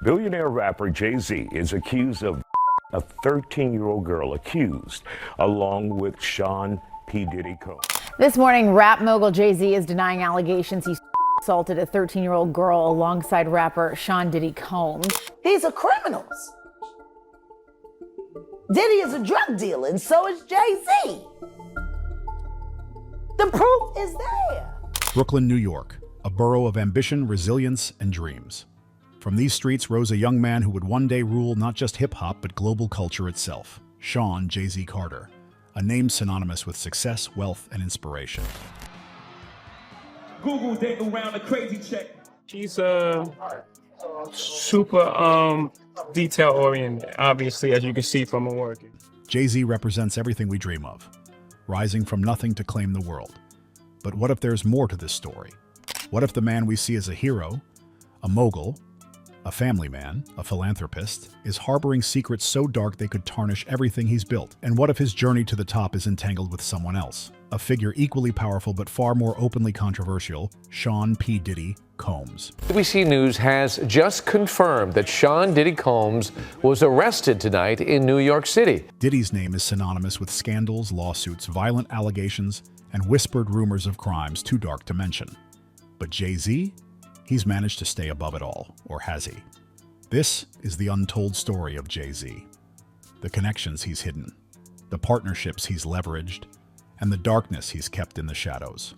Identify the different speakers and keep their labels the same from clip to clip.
Speaker 1: Billionaire rapper Jay-Z is accused of a 13-year-old girl along with Sean P. Diddy Combs.
Speaker 2: This morning, rap mogul Jay-Z is denying allegations he assaulted a 13-year-old girl alongside rapper Sean Diddy Combs.
Speaker 3: These are criminals. Diddy is a drug dealer, and so is Jay-Z. The proof is there.
Speaker 4: Brooklyn, New York, a borough of ambition, resilience, and dreams. From these streets rose a young man who would one day rule not just hip-hop, but global culture itself, Sean Jay-Z Carter, a name synonymous with success, wealth, and inspiration.
Speaker 5: Google didn't around a crazy check. She's super detail-oriented, obviously, as you can see from her work.
Speaker 4: Jay-Z represents everything we dream of, rising from nothing to claim the world. But what if there's more to this story? What if the man we see as a hero, a mogul, a family man, a philanthropist, is harboring secrets so dark they could tarnish everything he's built? And what if his journey to the top is entangled with someone else? A figure equally powerful but far more openly controversial, Sean P. Diddy Combs.
Speaker 6: ABC News has just confirmed that Sean Diddy Combs was arrested tonight in New York City.
Speaker 4: Diddy's name is synonymous with scandals, lawsuits, violent allegations, and whispered rumors of crimes too dark to mention. But Jay-Z? He's managed to stay above it all, or has he? This is the untold story of Jay-Z. The connections he's hidden, the partnerships he's leveraged, and the darkness he's kept in the shadows.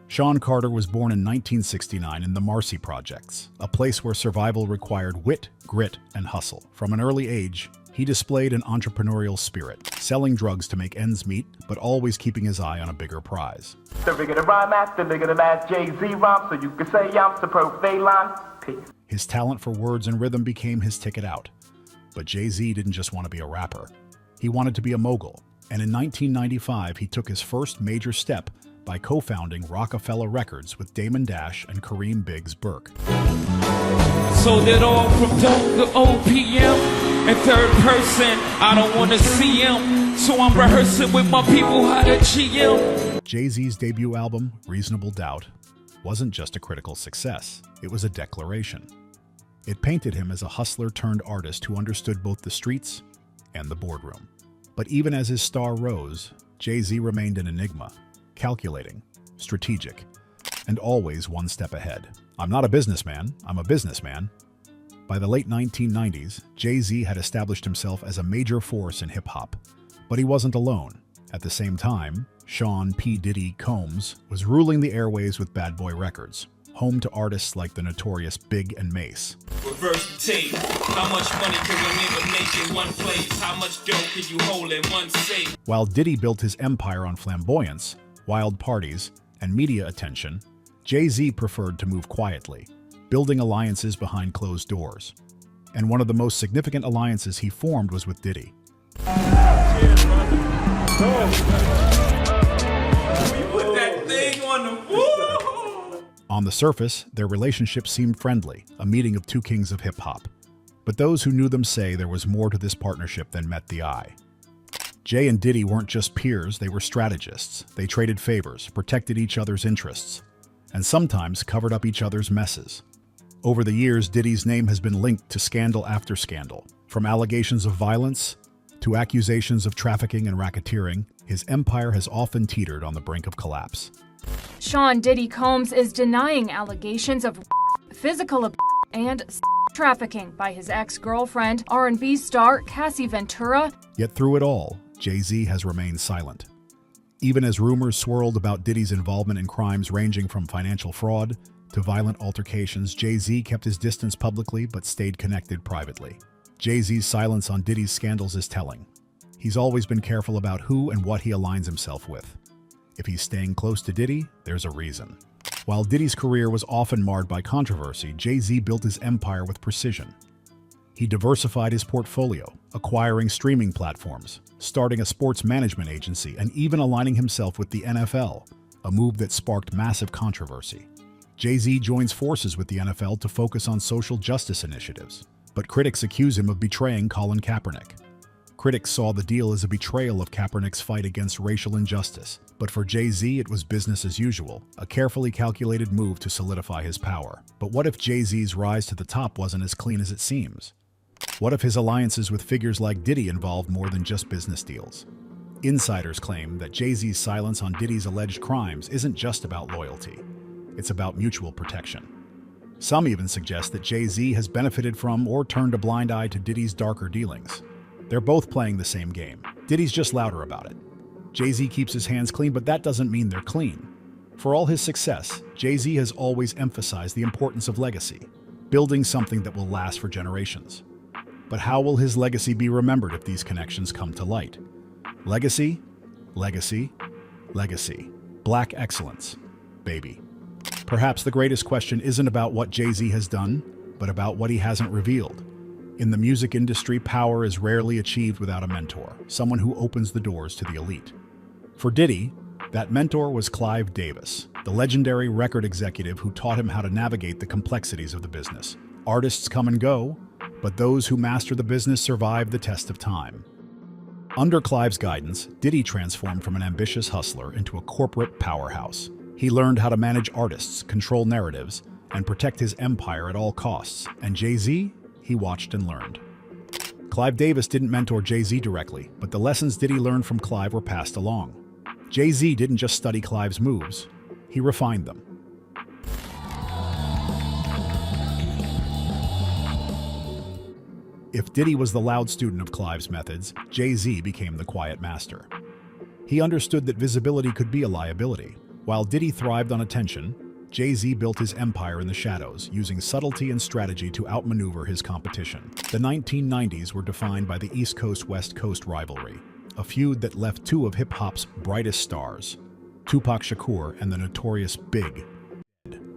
Speaker 4: Sean Carter was born in 1969 in the Marcy Projects, a place where survival required wit, grit, and hustle. From an early age, he displayed an entrepreneurial spirit, selling drugs to make ends meet, but always keeping his eye on a bigger prize.
Speaker 7: The bigger the rhyme master, bigger the last Jay-Z rhyme, so you can say I'm the profane line. Peace.
Speaker 4: His talent for words and rhythm became his ticket out. But Jay-Z didn't just want to be a rapper. He wanted to be a mogul. And in 1995, he took his first major step by co-founding Rockefeller Records with Damon Dash and Kareem Biggs Burke.
Speaker 5: So that all from dope to OPM. In third person, I don't want to see him. So I'm rehearsing with my people how to GM.
Speaker 4: Jay-Z's debut album, Reasonable Doubt, wasn't just a critical success. It was a declaration. It painted him as a hustler turned artist who understood both the streets and the boardroom. But even as his star rose, Jay-Z remained an enigma, calculating, strategic, and always one step ahead. I'm not a businessman, I'm a businessman. By the late 1990s, Jay-Z had established himself as a major force in hip-hop. But he wasn't alone. At the same time, Sean P. Diddy Combs was ruling the airwaves with Bad Boy Records, home to artists like the notorious Big and Mace.
Speaker 5: Reverse the tape. How much money can a nigga make in one place? How much dope can you hold in one safe?
Speaker 4: While Diddy built his empire on flamboyance, wild parties, and media attention, Jay-Z preferred to move quietly, building alliances behind closed doors. And one of the most significant alliances he formed was with Diddy. On the surface, their relationship seemed friendly, a meeting of two kings of hip-hop. But those who knew them say there was more to this partnership than met the eye. Jay and Diddy weren't just peers, they were strategists. They traded favors, protected each other's interests, and sometimes covered up each other's messes. Over the years, Diddy's name has been linked to scandal after scandal. From allegations of violence to accusations of trafficking and racketeering, his empire has often teetered on the brink of collapse.
Speaker 8: Sean Diddy Combs is denying allegations of physical abuse and trafficking by his ex-girlfriend, R&B star Cassie Ventura.
Speaker 4: Yet through it all, Jay-Z has remained silent. Even as rumors swirled about Diddy's involvement in crimes ranging from financial fraud to violent altercations, Jay-Z kept his distance publicly but stayed connected privately. Jay-Z's silence on Diddy's scandals is telling. He's always been careful about who and what he aligns himself with. If he's staying close to Diddy, there's a reason. While Diddy's career was often marred by controversy, Jay-Z built his empire with precision. He diversified his portfolio, acquiring streaming platforms, starting a sports management agency, and even aligning himself with the NFL, a move that sparked massive controversy. Jay-Z joins forces with the NFL to focus on social justice initiatives, but critics accuse him of betraying Colin Kaepernick. Critics saw the deal as a betrayal of Kaepernick's fight against racial injustice. But for Jay-Z, it was business as usual, a carefully calculated move to solidify his power. But what if Jay-Z's rise to the top wasn't as clean as it seems? What if his alliances with figures like Diddy involved more than just business deals? Insiders claim that Jay-Z's silence on Diddy's alleged crimes isn't just about loyalty. It's about mutual protection. Some even suggest that Jay-Z has benefited from or turned a blind eye to Diddy's darker dealings. They're both playing the same game. Diddy's just louder about it. Jay-Z keeps his hands clean, but that doesn't mean they're clean. For all his success, Jay-Z has always emphasized the importance of legacy, building something that will last for generations. But how will his legacy be remembered if these connections come to light? Legacy, legacy, legacy. Black excellence, baby. Perhaps the greatest question isn't about what Jay-Z has done, but about what he hasn't revealed. In the music industry, power is rarely achieved without a mentor, someone who opens the doors to the elite. For Diddy, that mentor was Clive Davis, the legendary record executive who taught him how to navigate the complexities of the business. Artists come and go, but those who master the business survive the test of time. Under Clive's guidance, Diddy transformed from an ambitious hustler into a corporate powerhouse. He learned how to manage artists, control narratives, and protect his empire at all costs. And Jay-Z? He watched and learned. Clive Davis didn't mentor Jay-Z directly, but the lessons Diddy learned from Clive were passed along. Jay-Z didn't just study Clive's moves, he refined them. If Diddy was the loud student of Clive's methods, Jay-Z became the quiet master. He understood that visibility could be a liability. While Diddy thrived on attention, Jay-Z built his empire in the shadows, using subtlety and strategy to outmaneuver his competition. The 1990s were defined by the East Coast-West Coast rivalry, a feud that left two of hip-hop's brightest stars, Tupac Shakur and the notorious Big.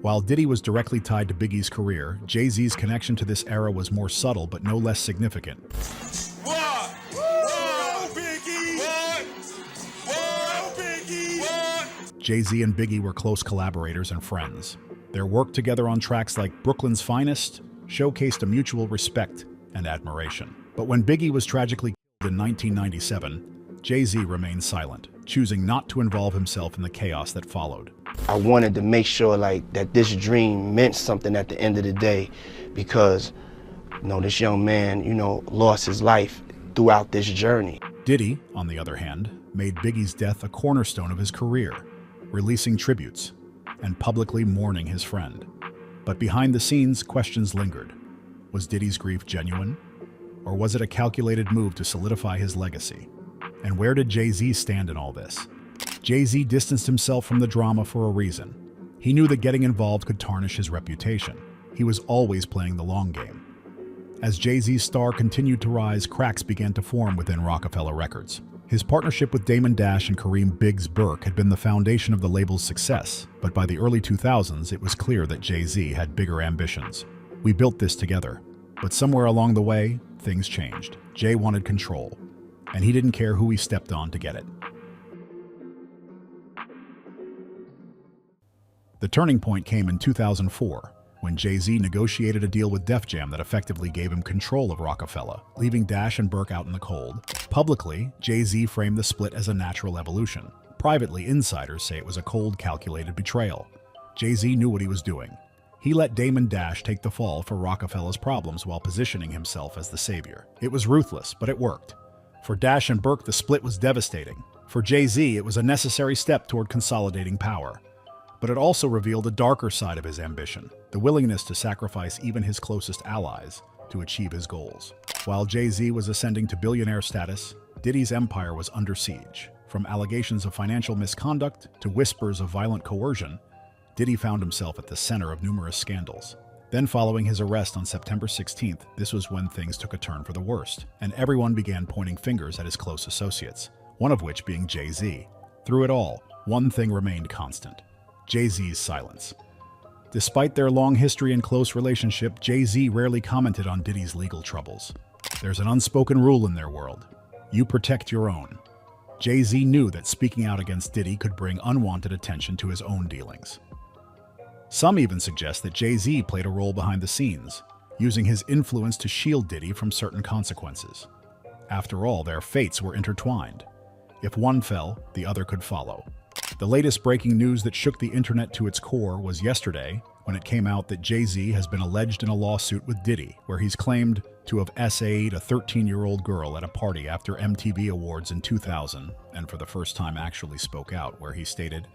Speaker 4: While Diddy was directly tied to Biggie's career, Jay-Z's connection to this era was more subtle but no less significant. Jay-Z and Biggie were close collaborators and friends. Their work together on tracks like Brooklyn's Finest showcased a mutual respect and admiration. But when Biggie was tragically killed in 1997, Jay-Z remained silent, choosing not to involve himself in the chaos that followed.
Speaker 9: I wanted to make sure that this dream meant something at the end of the day, because this young man, lost his life throughout this journey.
Speaker 4: Diddy, on the other hand, made Biggie's death a cornerstone of his career, releasing tributes and publicly mourning his friend. But behind the scenes, questions lingered. Was Diddy's grief genuine? Or was it a calculated move to solidify his legacy? And where did Jay-Z stand in all this? Jay-Z distanced himself from the drama for a reason. He knew that getting involved could tarnish his reputation. He was always playing the long game. As Jay-Z's star continued to rise, cracks began to form within Rockefeller Records. His partnership with Damon Dash and Kareem "Biggs" Burke had been the foundation of the label's success, but by the early 2000s, it was clear that Jay-Z had bigger ambitions. We built this together, but somewhere along the way, things changed. Jay wanted control, and he didn't care who he stepped on to get it. The turning point came in 2004, when Jay-Z negotiated a deal with Def Jam that effectively gave him control of Rockefeller, leaving Dash and Burke out in the cold. Publicly, Jay-Z framed the split as a natural evolution. Privately, insiders say it was a cold, calculated betrayal. Jay-Z knew what he was doing. He let Damon Dash take the fall for Rockefeller's problems while positioning himself as the savior. It was ruthless, but it worked. For Dash and Burke, the split was devastating. For Jay-Z, it was a necessary step toward consolidating power. But it also revealed a darker side of his ambition, the willingness to sacrifice even his closest allies to achieve his goals. While Jay-Z was ascending to billionaire status, Diddy's empire was under siege. From allegations of financial misconduct to whispers of violent coercion, Diddy found himself at the center of numerous scandals. Then, following his arrest on September 16th, this was when things took a turn for the worst, and everyone began pointing fingers at his close associates, one of which being Jay-Z. Through it all, one thing remained constant: Jay-Z's silence. Despite their long history and close relationship, Jay-Z rarely commented on Diddy's legal troubles. There's an unspoken rule in their world: you protect your own. Jay-Z knew that speaking out against Diddy could bring unwanted attention to his own dealings. Some even suggest that Jay-Z played a role behind the scenes, using his influence to shield Diddy from certain consequences. After all, their fates were intertwined. If one fell, the other could follow. The latest breaking news that shook the internet to its core was yesterday when it came out that Jay-Z has been alleged in a lawsuit with Diddy, where he's claimed to have SA'd a 13-year-old girl at a party after MTV Awards in 2000, and for the first time actually spoke out, where he stated,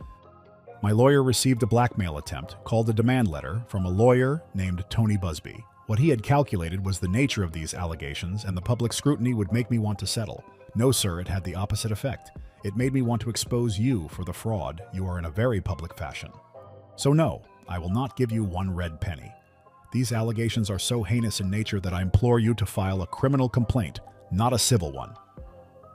Speaker 4: "My lawyer received a blackmail attempt, called a demand letter, from a lawyer named Tony Busby. What he had calculated was the nature of these allegations, and the public scrutiny would make me want to settle. No, sir, it had the opposite effect. It made me want to expose you for the fraud you are in a very public fashion. So no, I will not give you one red penny. These allegations are so heinous in nature that I implore you to file a criminal complaint, not a civil one.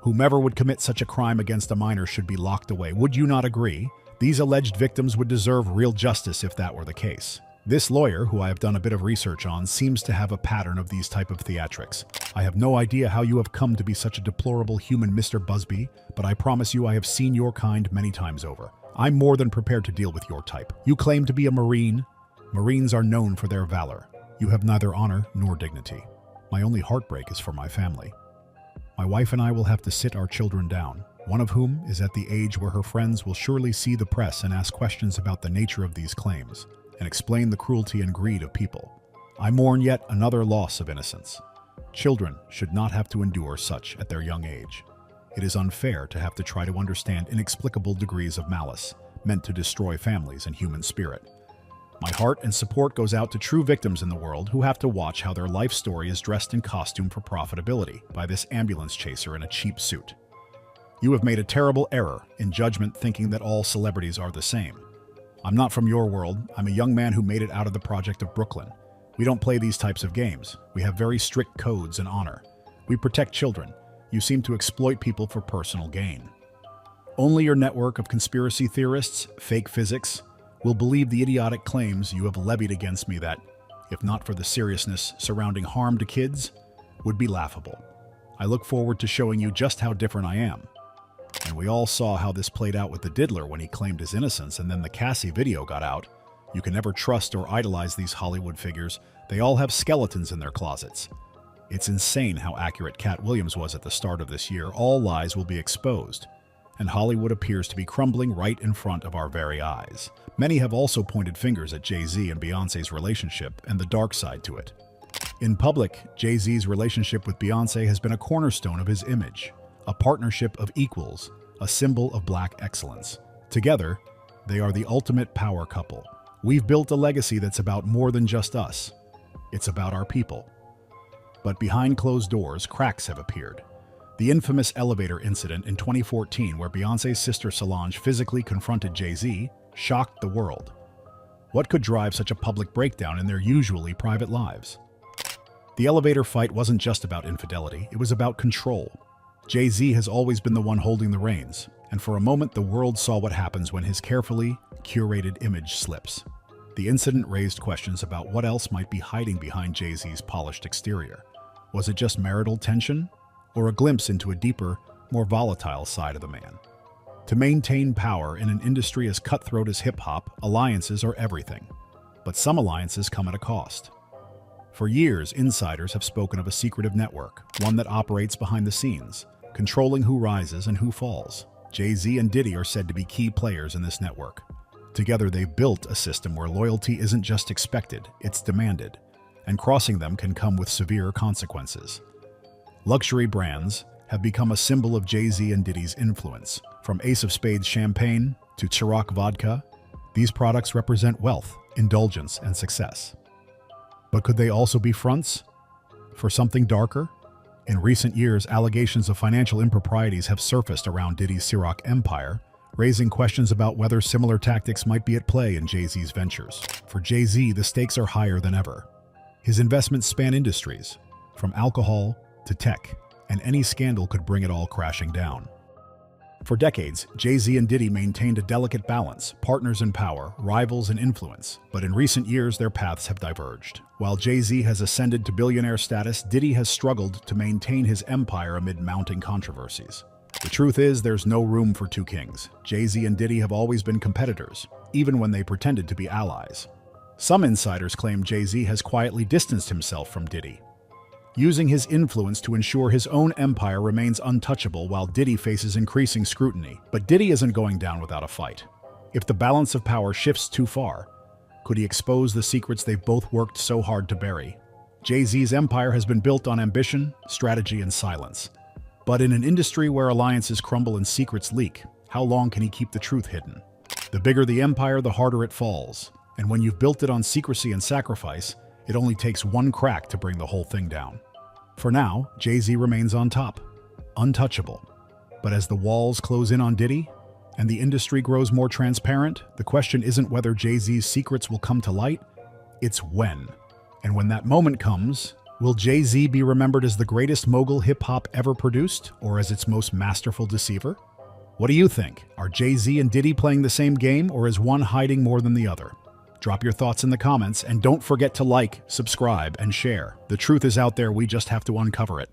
Speaker 4: Whomever would commit such a crime against a minor should be locked away. Would you not agree? These alleged victims would deserve real justice if that were the case. This lawyer, who I have done a bit of research on, seems to have a pattern of these type of theatrics. I have no idea how you have come to be such a deplorable human, Mr. Busby, but I promise you I have seen your kind many times over. I'm more than prepared to deal with your type. You claim to be a Marine. Marines are known for their valor. You have neither honor nor dignity. My only heartbreak is for my family. My wife and I will have to sit our children down, one of whom is at the age where her friends will surely see the press and ask questions about the nature of these claims, and explain the cruelty and greed of people. I mourn yet another loss of innocence. Children should not have to endure such at their young age. It is unfair to have to try to understand inexplicable degrees of malice, meant to destroy families and human spirit. My heart and support goes out to true victims in the world who have to watch how their life story is dressed in costume for profitability by this ambulance chaser in a cheap suit. You have made a terrible error in judgment thinking that all celebrities are the same. I'm not from your world. I'm a young man who made it out of the project of Brooklyn. We don't play these types of games. We have very strict codes and honor. We protect children. You seem to exploit people for personal gain. Only your network of conspiracy theorists, fake physics, will believe the idiotic claims you have levied against me that, if not for the seriousness surrounding harm to kids, would be laughable. I look forward to showing you just how different I am. And we all saw how this played out with the diddler when he claimed his innocence, and then the Cassie video got out. You can never trust or idolize these Hollywood figures. They all have skeletons in their closets. It's insane how accurate Cat Williams was at the start of this year. All lies will be exposed, and Hollywood appears to be crumbling right in front of our very eyes. Many have also pointed fingers at Jay-Z and Beyoncé's relationship and the dark side to it. In public, Jay-Z's relationship with Beyoncé has been a cornerstone of his image, a partnership of equals, a symbol of black excellence. Together, they are the ultimate power couple. We've built a legacy that's about more than just us. It's about our people. But behind closed doors, cracks have appeared. The infamous elevator incident in 2014, where Beyoncé's sister Solange physically confronted Jay-Z, shocked the world. What could drive such a public breakdown in their usually private lives? The elevator fight wasn't just about infidelity, it was about control. Jay-Z has always been the one holding the reins, and for a moment the world saw what happens when his carefully curated image slips. The incident raised questions about what else might be hiding behind Jay-Z's polished exterior. Was it just marital tension, or a glimpse into a deeper, more volatile side of the man? To maintain power in an industry as cutthroat as hip-hop, alliances are everything. But some alliances come at a cost. For years, insiders have spoken of a secretive network, one that operates behind the scenes, controlling who rises and who falls. Jay-Z and Diddy are said to be key players in this network. Together, they've built a system where loyalty isn't just expected, it's demanded, and crossing them can come with severe consequences. Luxury brands have become a symbol of Jay-Z and Diddy's influence. From Ace of Spades champagne to Ciroc vodka, these products represent wealth, indulgence, and success. But could they also be fronts for something darker? In recent years, allegations of financial improprieties have surfaced around Diddy's Ciroc empire, raising questions about whether similar tactics might be at play in Jay-Z's ventures. For Jay-Z, the stakes are higher than ever. His investments span industries, from alcohol to tech, and any scandal could bring it all crashing down. For decades, Jay-Z and Diddy maintained a delicate balance, partners in power, rivals in influence, but in recent years their paths have diverged. While Jay-Z has ascended to billionaire status, Diddy has struggled to maintain his empire amid mounting controversies. The truth is, there's no room for two kings. Jay-Z and Diddy have always been competitors, even when they pretended to be allies. Some insiders claim Jay-Z has quietly distanced himself from Diddy. using his influence to ensure his own empire remains untouchable while Diddy faces increasing scrutiny. But Diddy isn't going down without a fight. If the balance of power shifts too far, could he expose the secrets they've both worked so hard to bury? Jay-Z's empire has been built on ambition, strategy, and silence. But in an industry where alliances crumble and secrets leak, how long can he keep the truth hidden? The bigger the empire, the harder it falls. And when you've built it on secrecy and sacrifice, it only takes one crack to bring the whole thing down. For now, Jay-Z remains on top, untouchable. But as the walls close in on Diddy, and the industry grows more transparent, the question isn't whether Jay-Z's secrets will come to light, it's when. And when that moment comes, will Jay-Z be remembered as the greatest mogul hip-hop ever produced, or as its most masterful deceiver? What do you think? Are Jay-Z and Diddy playing the same game, or is one hiding more than the other? Drop your thoughts in the comments, and don't forget to like, subscribe, and share. The truth is out there, we just have to uncover it.